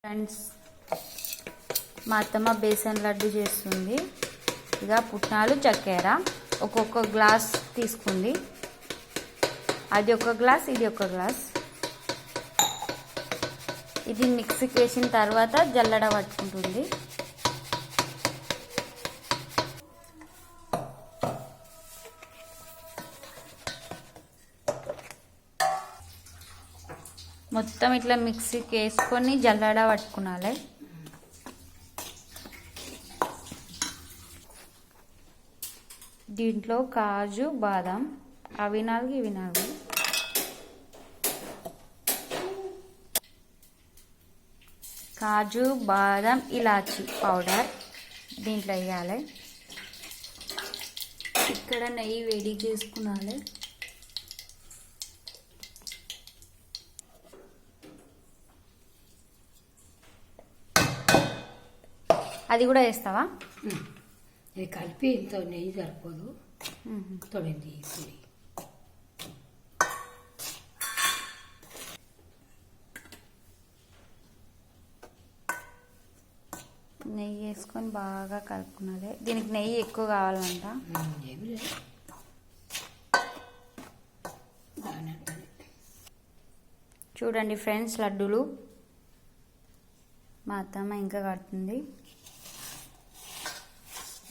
Friends, మా అత్తమ్మ బేసన్ లడ్డు చేస్తుంది. ఇక పుట్నాలు చక్కెర ఒక్కొక్క గ్లాస్ తీసుకుంది. అది ఒక గ్లాస్, ఇది ఒక గ్లాస్. ఇది మిక్సీకి వేసిన తర్వాత జల్లడ పట్టుకుంటుంది. మొత్తం ఇట్లా మిక్సీకి వేసుకొని జల్లడ పట్టుకునాలి. దీంట్లో కాజు బాదం అవి 4 ఇవి 4, కాజు బాదం ఇలాచి పౌడర్ దీంట్లో వేయాలి. ఇక్కడ నెయ్యి వేడి చేసుకునాలి. అది కూడా వేస్తావా? ఇది కలిపి ఇంత నెయ్యి సరిపోదు, తొడింది పొడి. నెయ్యి వేసుకొని బాగా కలుపుకున్నది. దీనికి నెయ్యి ఎక్కువ కావాలంట. చూడండి ఫ్రెండ్స్, లడ్డూలు మా అత్తమ్మ ఇంకా కడుతుంది.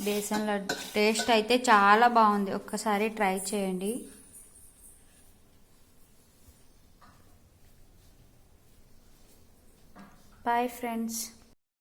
బేసన్ లడ్డు టేస్ట్ అయితే చాలా బాగుంది. ఒక్కసారి ట్రై చేయండి. Bye friends.